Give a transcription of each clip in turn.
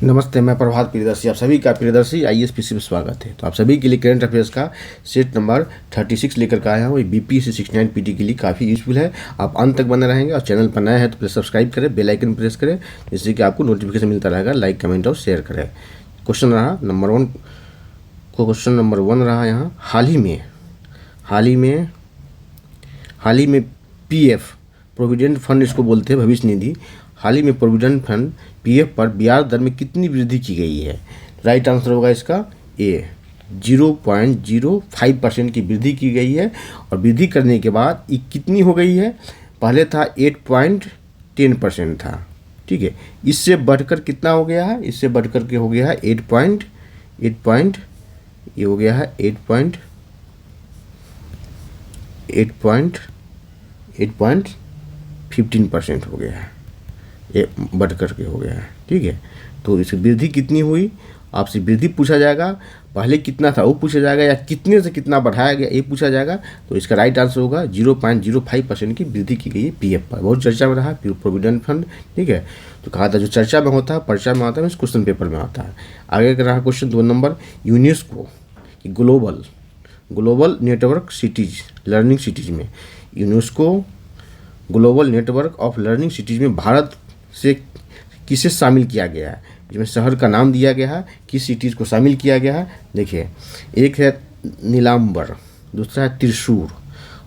नमस्ते, मैं प्रभात प्रियदर्शी, आप सभी का प्रियदर्शी आईएएस में स्वागत है। तो आप सभी के लिए करंट अफेयर्स का सेट नंबर 36 लेकर के आया हूँ। ये बीपीएससी 69 पीटी के लिए काफ़ी यूजफुल है। आप अंत तक बने रहेंगे और चैनल पर नए हैं तो प्लीज़ सब्सक्राइब करें, बेल आइकन प्रेस करें, जिससे कि आपको नोटिफिकेशन मिलता रहेगा। लाइक, कमेंट और शेयर करें। क्वेश्चन रहा नंबर 1 क्वेश्चन नंबर 1 रहा यहाँ, हाल ही में पीएफ प्रोविडेंट फंड, इसको बोलते हैं भविष्य निधि, हाल ही में प्रोविडेंट फंड पीएफ पर ब्याज दर में कितनी वृद्धि की गई है? राइट आंसर होगा इसका ए, 0.05% की वृद्धि की गई है। और वृद्धि करने के बाद ये कितनी हो गई है? पहले था 8.10% था, ठीक है। इससे बढ़कर कितना हो गया है? इससे बढ़कर के हो गया है 8.15% हो गया है, ये बढ़ करके हो गया है, ठीक है। तो इसकी वृद्धि कितनी हुई? आपसे वृद्धि पूछा जाएगा, पहले कितना था वो पूछा जाएगा, या कितने से कितना बढ़ाया गया ये पूछा जाएगा। तो इसका राइट आंसर होगा 0.05% की वृद्धि की गई है पीएफ पर। बहुत चर्चा में रहा प्रोविडेंट फंड, ठीक है। तो कहा था जो चर्चा में होता है, पर्चा में आता है, क्वेश्चन पेपर में आता है। आगे का रहा क्वेश्चन 2 नंबर, UNESCO global network cities learning cities में, UNESCO global network of learning cities में भारत से किसे शामिल किया गया है? जिसमें शहर का नाम दिया गया है, किस सिटीज़ को शामिल किया गया है। देखिए, एक है नीलाम्बर, दूसरा है त्रिशूर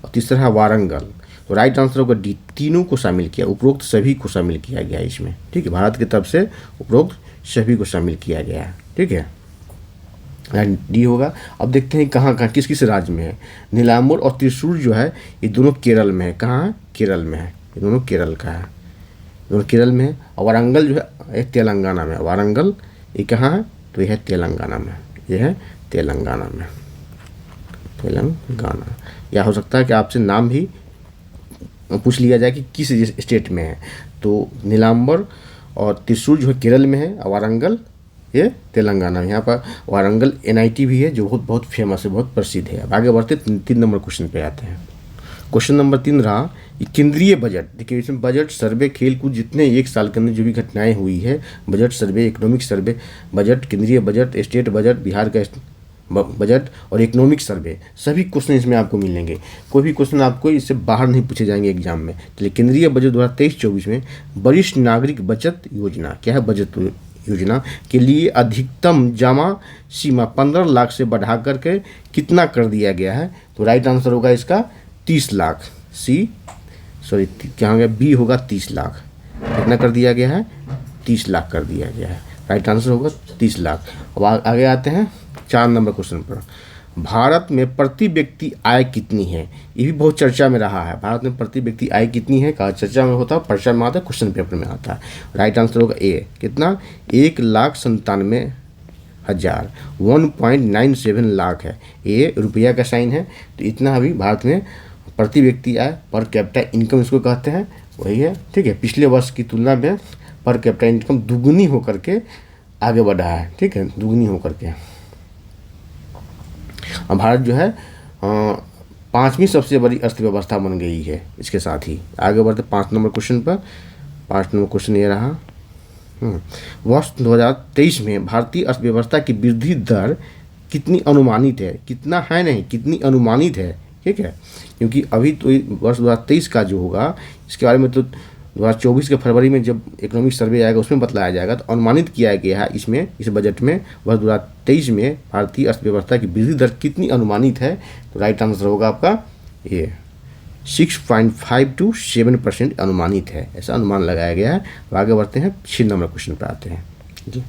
और तीसरा है वारंगल। तो राइट आंसर होगा डी, तीनों को शामिल किया, उपरोक्त सभी को शामिल किया गया है इसमें, ठीक है। भारत की तरफ से उपरोक्त सभी को शामिल किया गया है, ठीक है। डी होगा। अब देखते हैं कहाँ कहाँ किस किस राज्य में है। नीलाम्बर और त्रिशूर जो है ये दोनों केरल में है। कहाँ है? केरल में है, ये दोनों केरल का है, दोनों केरल में है। और वारंगल जो है ये तेलंगाना में। वारंगल ये कहाँ है? तो ये है तेलंगाना में, ये है तेलंगाना में, तेलंगाना। या हो सकता है कि आपसे नाम भी पूछ लिया जाए कि किस स्टेट में है। तो नीलाम्बर और त्रिशूर जो है केरल में है, और वारंगल ये तेलंगाना में। यहाँ पर वारंगल एनआईटी भी है जो बहुत फेमस है, बहुत प्रसिद्ध है। अब आगे बढ़ते 3 नंबर क्वेश्चन पे आते हैं। क्वेश्चन नंबर 3 रहा, केंद्रीय बजट। देखिए, इसमें बजट, सर्वे, खेल कूद, जितने एक साल के अंदर जो भी घटनाएं हुई है, बजट सर्वे, इकोनॉमिक सर्वे, बजट, केंद्रीय बजट, स्टेट बजट, बिहार का बजट और इकोनॉमिक सर्वे, सभी क्वेश्चन इसमें आपको मिलेंगे। कोई भी क्वेश्चन आपको इससे बाहर नहीं पूछे जाएंगे एग्जाम में। चलिए, केंद्रीय बजट 2023-24 में वरिष्ठ नागरिक बचत योजना, क्या है? बचत योजना के लिए अधिकतम जमा सीमा 15 लाख से बढ़ा करके कितना कर दिया गया है? तो राइट आंसर होगा इसका 30 लाख। क्या हो गया? बी होगा 30 लाख। कितना कर दिया गया है? 30 लाख कर दिया गया है। राइट आंसर होगा 30 लाख। अब आगे आते हैं 4 नंबर क्वेश्चन पर। भारत में प्रति व्यक्ति आय कितनी है? ये भी बहुत चर्चा में रहा है। भारत में प्रति व्यक्ति आय कितनी है? कहा चर्चा में होता है, पर्चा में आता है, क्वेश्चन पेपर में आता है। राइट आंसर होगा ए, कितना? 1,97,000, 1.97 लाख है। ये रुपया का साइन है। तो इतना अभी भारत में प्रति व्यक्ति आय, पर कैपिटा इनकम इसको कहते हैं, वही है, ठीक है। पिछले वर्ष की तुलना में पर कैपिटा इनकम दुगुनी होकर के आगे बढ़ा है, ठीक है, दुगुनी होकर के। अब भारत जो है 5वीं सबसे बड़ी अर्थव्यवस्था बन गई है इसके साथ ही। आगे बढ़ते 5 नंबर क्वेश्चन पर। 5 नंबर क्वेश्चन ये रहा, वर्ष 2023 में भारतीय अर्थव्यवस्था की वृद्धि दर कितनी अनुमानित है? कितना है नहीं, कितनी अनुमानित है, ठीक है। क्योंकि अभी तो वर्ष 2023 का जो होगा इसके बारे में तो 2024 के फरवरी में जब इकोनॉमिक सर्वे आएगा उसमें बतलाया जाएगा। तो अनुमानित किया गया है इसमें, इस बजट में, वर्ष 2023 में भारतीय अर्थव्यवस्था की वृद्धि दर कितनी अनुमानित है? तो राइट आंसर होगा आपका ये 6.5 to 7% अनुमानित है, ऐसा अनुमान लगाया गया है। तो आगे बढ़ते हैं 6 नंबर क्वेश्चन पर आते हैं जी।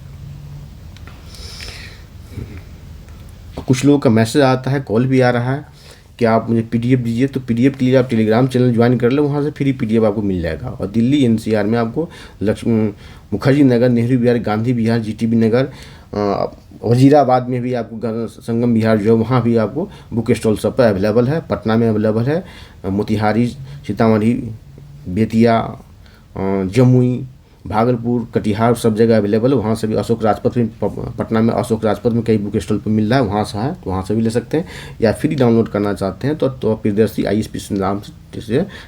कुछ लोगों का मैसेज आता है, कॉल भी आ रहा है कि आप मुझे पीडीएफ दीजिए। तो पीडीएफ के लिए आप टेलीग्राम चैनल ज्वाइन कर ले, वहाँ से फ्री पीडीएफ आपको मिल जाएगा। और दिल्ली एनसीआर में आपको मुखर्जी नगर, नेहरू विहार, गांधी विहार, जीटीबी नगर, वजीराबाद में भी आपको, संगम विहार जो है वहाँ भी आपको बुक स्टॉल सब पर अवेलेबल है। पटना में अवेलेबल है, मोतिहारी, सीतामढ़ी, बेतिया, जमुई, भागलपुर, कटिहार सब जगह अवेलेबल है। वहाँ से भी अशोक राजपथ में, पटना में अशोक राजपथ में कई बुक स्टॉल पर मिल रहा है, वहाँ से है तो वहाँ से भी ले सकते हैं। या फ्री डाउनलोड करना चाहते हैं तो प्रियदर्शी ISP नाम से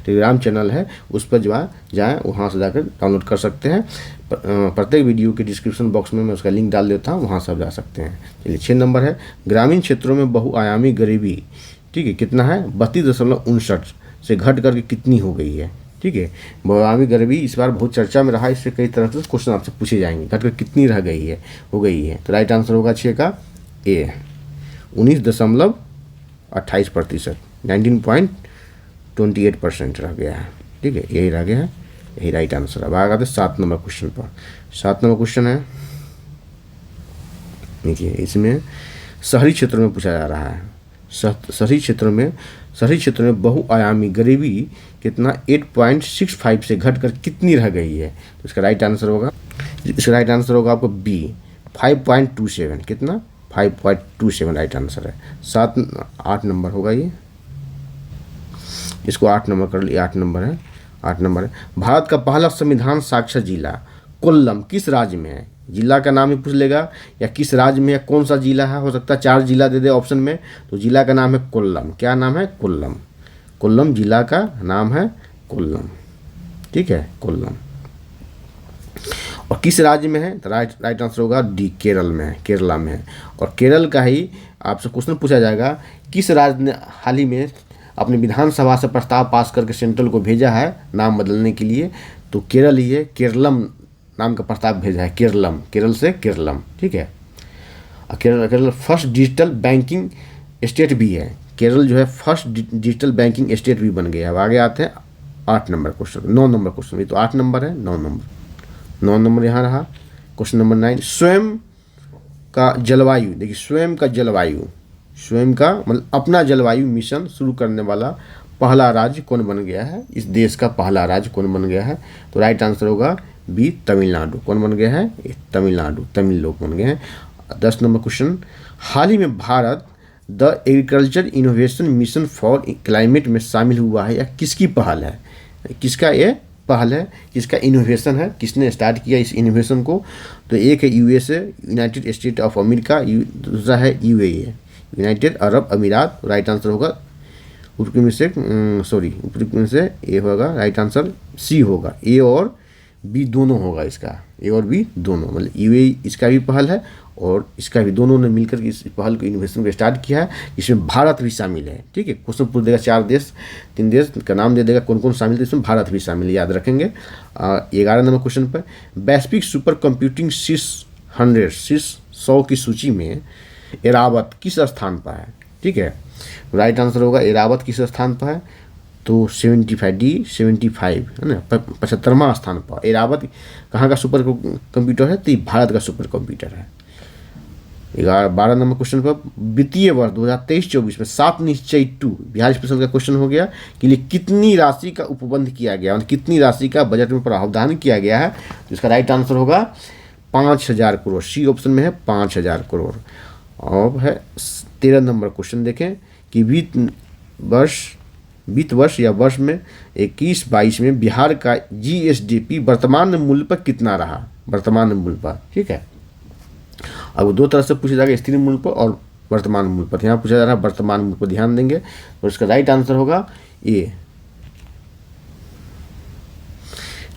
टेलीग्राम चैनल है, उस पर जो है जाएँ, वहाँ से जाकर डाउनलोड कर सकते हैं। प्रत्येक वीडियो के डिस्क्रिप्शन बॉक्स में मैं उसका लिंक डाल देता हूँ, वहाँ से आप जा सकते हैं। चलिए 6 नंबर है ग्रामीण क्षेत्रों में बहुआयामी गरीबी। ठीक है, कितना है 32.59 से घट करके कितनी हो गई है। ठीक है, बहुआयामी गरीबी इस बार बहुत चर्चा में रहा, इससे कई तरह से क्वेश्चन आपसे पूछे जाएंगे। घट कर कितनी रह गई है, हो गई है, तो राइट आंसर होगा 6 का ए, 19.28%, 19.28% रह गया है। ठीक है, यही रह गया है, यही राइट आंसर। अब आगे 7 नंबर क्वेश्चन पर। 7 नंबर क्वेश्चन है, देखिए इसमें शहरी क्षेत्रों में पूछा जा रहा है। शहरी क्षेत्रों में बहुआयामी गरीबी कितना 8.65 से घटकर कितनी रह गई है। तो इसका राइट आंसर होगा आपको बी, 5.27। कितना 5.27 राइट आंसर है। 8 नंबर होगा ये, इसको 8 नंबर कर लिया, 8 नंबर है। भारत का पहला संविधान साक्षर जिला कोल्लम किस राज्य में है। जिला का नाम ही पूछ लेगा या किस राज्य में, या कौन सा जिला है, हो सकता है 4 जिला दे दे ऑप्शन में। तो जिला का नाम है कोल्लम। क्या नाम है? कोल्लम। कोल्लम जिला का नाम है कोल्लम। ठीक है, कोल्लम। और किस राज्य में है? तो राइट आंसर होगा डी, केरल में है, केरला में है। और केरल का ही आपसे क्वेश्चन पूछा जाएगा, किस राज्य ने हाल ही में अपनी विधानसभा से प्रस्ताव पास करके सेंट्रल को भेजा है नाम बदलने के लिए। तो केरल ही है, केरलम नाम का प्रस्ताव भेजा है, केरलम, केरल से केरलम। ठीक है, Kerala first digital banking state भी है। केरल जो है फर्स्ट डिजिटल बैंकिंग स्टेट भी बन गया है। अब आगे आते हैं 8 नंबर क्वेश्चन, 9 नंबर क्वेश्चन, ये तो 8 नंबर है, 9 नंबर यहाँ रहा। क्वेश्चन नंबर 9, स्वयं का जलवायु, देखिए स्वयं का मतलब अपना जलवायु मिशन शुरू करने वाला पहला राज्य कौन बन गया है। इस देश का पहला राज्य कौन बन गया है। तो राइट आंसर होगा बी, तमिलनाडु। कौन बन गया है? तमिलनाडु, तमिल लोग बन गए हैं। 10 नंबर क्वेश्चन, हाल ही में Bharat the agriculture innovation mission for climate में शामिल हुआ है, या किसकी पहल है? किसका ये पहल है, किसका इनोवेशन है, किसने स्टार्ट किया इस इनोवेशन को? तो एक है USA, United state of America, दूसरा है UAE, यूनाइटेड अरब अमीरात। राइट आंसर होगा ऊपरी में से ए होगा, राइट आंसर सी होगा। ए और बी दोनों होगा इसका, ए और बी दोनों, मतलब UAE इसका भी पहल है और इसका भी, दोनों ने मिलकर इस पहल को, इनोवेशन को स्टार्ट किया है, जिसमें भारत भी शामिल है। ठीक है, क्वेश्चन पूछ देगा 4 देश, 3 देश का नाम दे देगा कौन कौन शामिल है, इसमें भारत भी शामिल है, याद रखेंगे। 11 नंबर क्वेश्चन पर, वैश्विक सुपर कंप्यूटिंग शीर्ष 100 की सूची में एरावत किस स्थान पर है। ठीक है, राइट आंसर होगा एरावत किस स्थान पर है। तो 75 है ना, 75वां स्थान पर एरावत कहाँ का सुपर कंप्यूटर है, तो भारत का सुपर कंप्यूटर है। 12 नंबर क्वेश्चन पर, वित्तीय वर्ष 2023-24 में 7 निश्चय 2 बिहार स्पेशल का क्वेश्चन हो गया कि लिए कितनी राशि का उपबंध किया गया, मतलब कितनी राशि का बजट में प्रावधान किया गया है। तो इसका राइट आंसर होगा 5000 करोड़, सी ऑप्शन में है 5000 करोड़। अब है 13 नंबर क्वेश्चन देखें कि वित्त वर्ष या वर्ष में 21-22 में बिहार का GSDP वर्तमान मूल्य पर कितना रहा, वर्तमान मूल्य पर। ठीक है, अब 2 तरह से पूछा जाएगा, स्थिर मूल्य पर और वर्तमान मूल्य पर। यहाँ पूछा जा रहा है वर्तमान मूल्य पर, ध्यान देंगे। और इसका राइट आंसर होगा ए,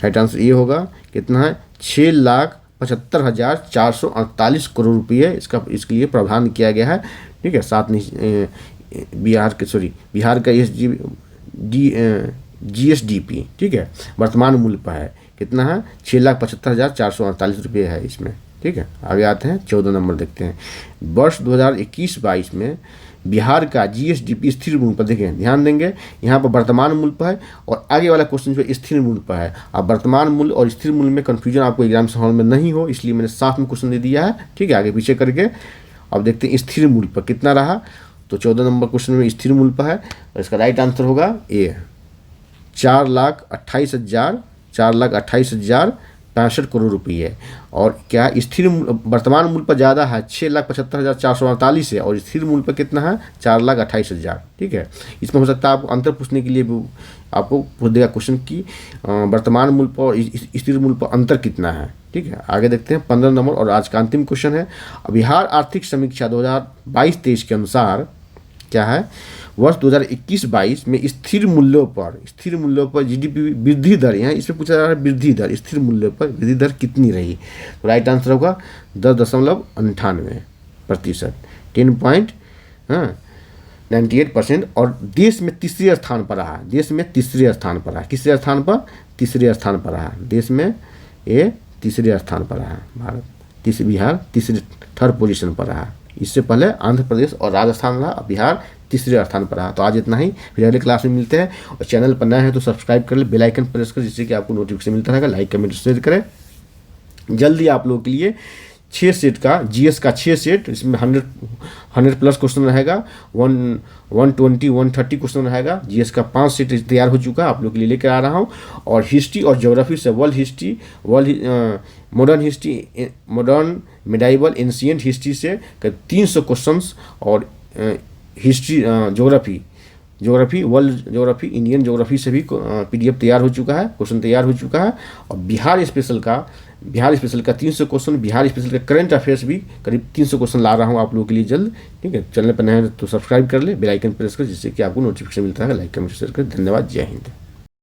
राइट आंसर ये होगा, कितना है 6,75,448 करोड़ रुपये इसका, इसके लिए प्रावधान किया गया है। ठीक है, बिहार का GSDP, ठीक है, वर्तमान मूल्य पर है, कितना है 6,75,448 रुपये है इसमें। ठीक है, आगे आते हैं 14 नंबर देखते हैं। वर्ष 2021-22 में बिहार का GSDP स्थिर मूल्य पर, देखें ध्यान देंगे, यहाँ पर वर्तमान मूल्य पर है और आगे वाला क्वेश्चन जो स्थिर मूल्य पर है। अब वर्तमान मूल्य और स्थिर मूल्य में कन्फ्यूजन आपको एग्जाम हॉल में नहीं हो, इसलिए मैंने साथ में क्वेश्चन दे दिया है। ठीक है, आगे पीछे करके अब देखते हैं स्थिर मूल्य पर कितना रहा। तो 14 नंबर क्वेश्चन में स्थिर मूल्य पर है और इसका राइट आंसर होगा ए, 4,28,000 65 करोड़ रुपये। और क्या स्थिर वर्तमान मूल्य पर ज़्यादा है 6,75,448 है, और स्थिर मूल्य पर कितना है 4,28,000। ठीक है, इसमें हो सकता है आपको अंतर पूछने के लिए भी आपको पूछ देगा क्वेश्चन की वर्तमान मूल्य पर और स्थिर मूल्य पर अंतर कितना है। ठीक है, आगे देखते हैं 15 नंबर और आज का अंतिम क्वेश्चन है। बिहार आर्थिक समीक्षा 2022-23 के अनुसार क्या है, वर्ष 2021-22 में स्थिर मूल्यों पर जीडीपी वृद्धि दर, यहाँ इसमें पूछा जा रहा है वृद्धि दर, स्थिर मूल्यों पर वृद्धि दर कितनी रही। तो राइट आंसर होगा 10.98%, 10.98%। और देश में तीसरे स्थान पर रहा, किसरे स्थान पर, तीसरे स्थान पर रहा, देश में ये तीसरे स्थान पर रहा भारत, बिहार तीसरे, थर्ड पोजीशन पर रहा। इससे पहले आंध्र प्रदेश और राजस्थान रहा, अब बिहार तीसरे स्थान पर रहा। तो आज इतना ही, फिर अगले क्लास में मिलते हैं। और चैनल पर नए हैं तो सब्सक्राइब कर ले, बेल आइकन प्रेस कर, जिससे कि आपको नोटिफिकेशन मिलता रहेगा। लाइक कमेंट शेयर करें। जल्दी आप लोगों के लिए 6 सेट का जीएस का 6 सेट, इसमें 100 प्लस क्वेश्चन रहेगा, 120 130 क्वेश्चन रहेगा। जीएस का 5 सेट तैयार हो चुका है, आप लोग के लिए लेकर आ रहा हूँ। और हिस्ट्री और ज्योग्राफी से world history, modern history, modern medieval ancient history से 300 क्वेश्चंस, और history geography world geography, Indian geography से भी पीडीएफ तैयार हो चुका है, क्वेश्चन तैयार हो चुका है। और बिहार स्पेशल का 300 क्वेश्चन, बिहार स्पेशल का करंट अफेयर्स भी करीब 300 क्वेश्चन ला रहा हूँ आप लोगों के लिए जल्द। ठीक है, चैनल पर नए हैं तो सब्सक्राइब कर ले, बेल आइकन प्रेस कर, जिससे कि आपको नोटिफिकेशन मिलता है। लाइक कमेंट शेयर कर। धन्यवाद, जय हिंद।